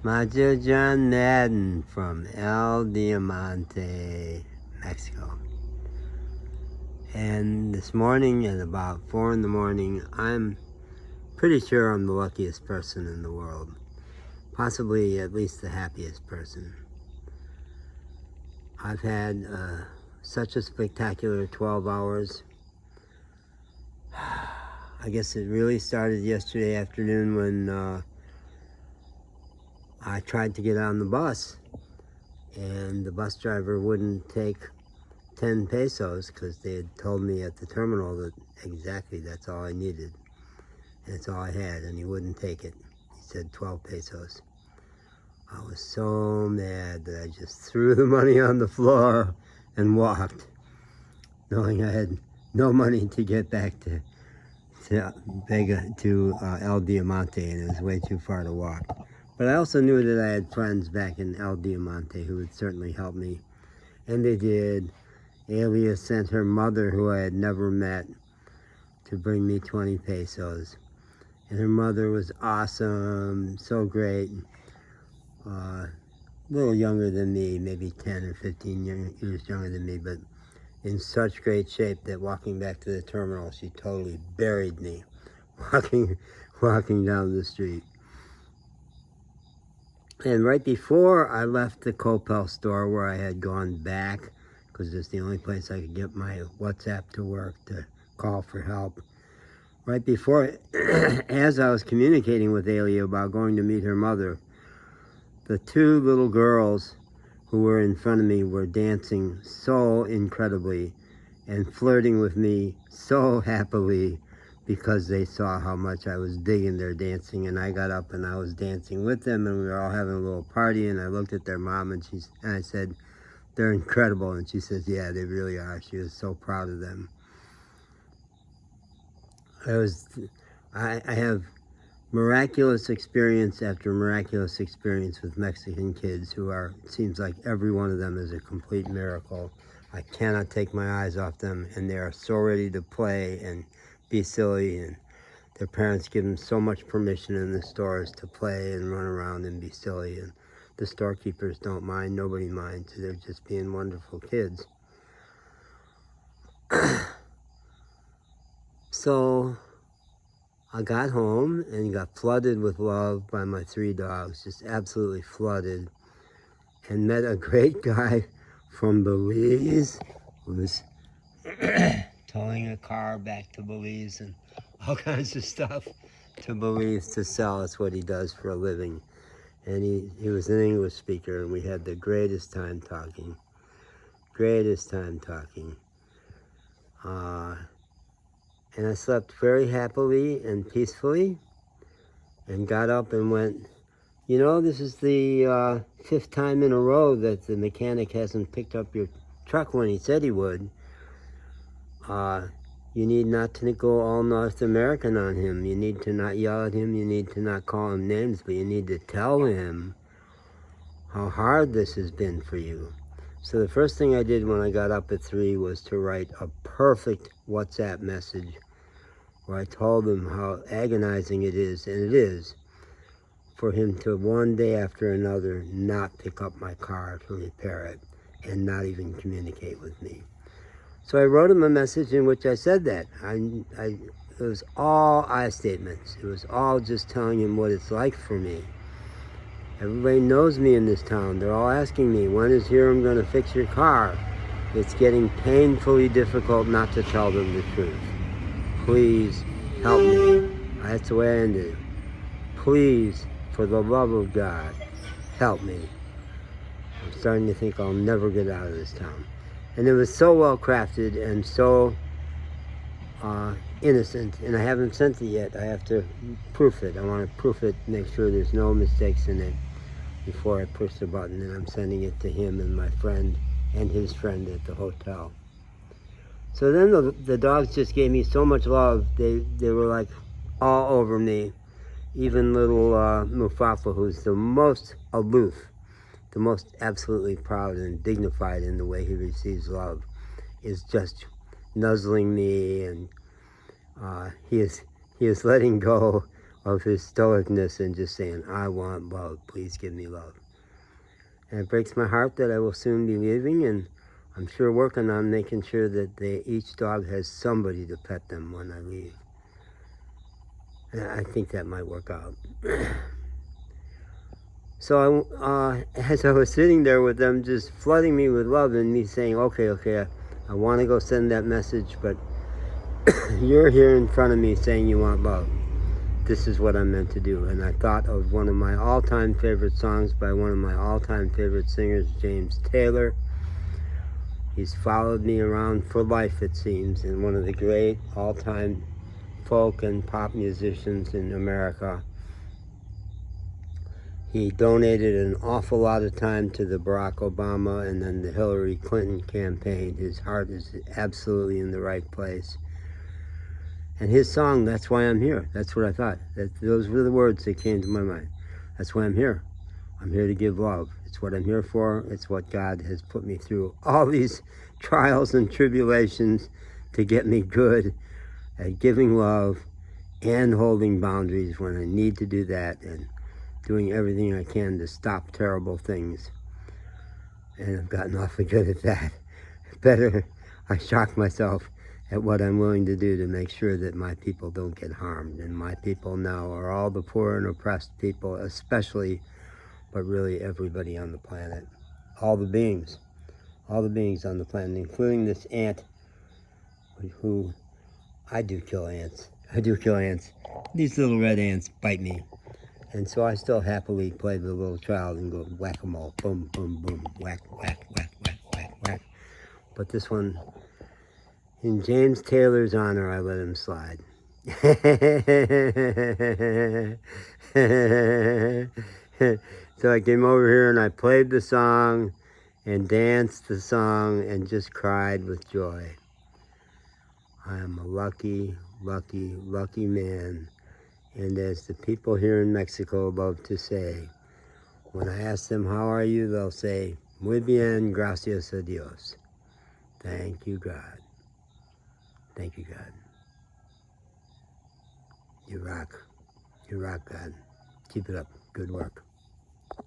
My dear John Madden from El Diamante, Mexico. And this morning at about 4 in the morning, I'm pretty sure I'm the luckiest person in the world. Possibly at least the happiest person. I've had such a spectacular 12 hours. I guess it really started yesterday afternoon when I tried to get on the bus and the bus driver wouldn't take 10 pesos because they had told me at the terminal that exactly that's all I needed. And it's all I had, and he wouldn't take it. He said 12 pesos. I was so mad that I just threw the money on the floor and walked, knowing I had no money to get back to El Diamante, and it was way too far to walk. But I also knew that I had friends back in El Diamante who would certainly help me, and they did. Alia sent her mother, who I had never met, to bring me 20 pesos. And her mother was awesome, so great. A little younger than me, maybe 10 or 15 years younger than me, but in such great shape that walking back to the terminal, she totally buried me walking down the street. And right before I left the Coppel store where I had gone back, because it's the only place I could get my WhatsApp to work to call for help. Right before, as I was communicating with Alia about going to meet her mother, the two little girls who were in front of me were dancing so incredibly and flirting with me so happily because they saw how much I was digging their dancing. And I got up and I was dancing with them, and we were all having a little party, and I looked at their mom and I said, "They're incredible." And she says, "Yeah, they really are." She was so proud of them. I have miraculous experience after miraculous experience with Mexican kids who are, it seems like every one of them is a complete miracle. I cannot take my eyes off them, and they are so ready to play and be silly, and their parents give them so much permission in the stores to play and run around and be silly, and the storekeepers don't mind, nobody minds, they're just being wonderful kids. So I got home and got flooded with love by my 3 dogs, just absolutely flooded, and met a great guy from Belize who was towing a car back to Belize and all kinds of stuff to Belize to sell. That's what he does for a living. And he was an English speaker, and we had the greatest time talking. And I slept very happily and peacefully and got up and went, you know, this is the 5th time in a row that the mechanic hasn't picked up your truck when he said he would. You need not to go all North American on him. You need to not yell at him. You need to not call him names, but you need to tell him how hard this has been for you. So the first thing I did when I got up at 3 was to write a perfect WhatsApp message where I told him how agonizing it is, and it is, for him to one day after another not pick up my car to repair it and not even communicate with me. So I wrote him a message in which I said that. It was all I statements. It was all just telling him what it's like for me. Everybody knows me in this town. They're all asking me, when is Hiram going to fix your car? It's getting painfully difficult not to tell them the truth. Please help me. That's the way I ended it. Please, for the love of God, help me. I'm starting to think I'll never get out of this town. And it was so well crafted and so innocent, and I haven't sent it yet. I have to proof it. I want to proof it, make sure there's no mistakes in it before I push the button, and I'm sending it to him and my friend and his friend at the hotel. So then the dogs just gave me so much love. They were like all over me. Even little Mufafa, who's the most aloof, the most absolutely proud and dignified in the way he receives love, is just nuzzling me, and he is letting go of his stoicness and just saying, I want love, please give me love. And it breaks my heart that I will soon be leaving, and I'm sure working on making sure that each dog has somebody to pet them when I leave. And I think that might work out. So as I was sitting there with them just flooding me with love and me saying, okay, I want to go send that message, but you're here in front of me saying you want love. This is what I'm meant to do. And I thought of one of my all-time favorite songs by one of my all-time favorite singers, James Taylor. He's followed me around for life, it seems, and one of the great all-time folk and pop musicians in America. He donated an awful lot of time to the Barack Obama and then the Hillary Clinton campaign. His heart is absolutely in the right place. And his song, That's Why I'm Here, that's what I thought. Those were the words that came to my mind. That's why I'm here. I'm here to give love. It's what I'm here for. It's what God has put me through all these trials and tribulations to get me good at giving love and holding boundaries when I need to do that, and doing everything I can to stop terrible things. And I've gotten awfully good at that. I shock myself at what I'm willing to do to make sure that my people don't get harmed. And my people now are all the poor and oppressed people, especially, but really everybody on the planet. All the beings on the planet, including this ant, who, I do kill ants. These little red ants bite me. And so I still happily play the little child and go whack-a-mole, boom, boom, boom, whack, whack, whack, whack, whack, whack. But this one, in James Taylor's honor, I let him slide. So I came over here and I played the song and danced the song and just cried with joy. I am a lucky, lucky, lucky man. And as the people here in Mexico love to say, when I ask them, how are you, they'll say, muy bien, gracias a Dios. Thank you, God. Thank you, God. You rock. You rock, God. Keep it up. Good work.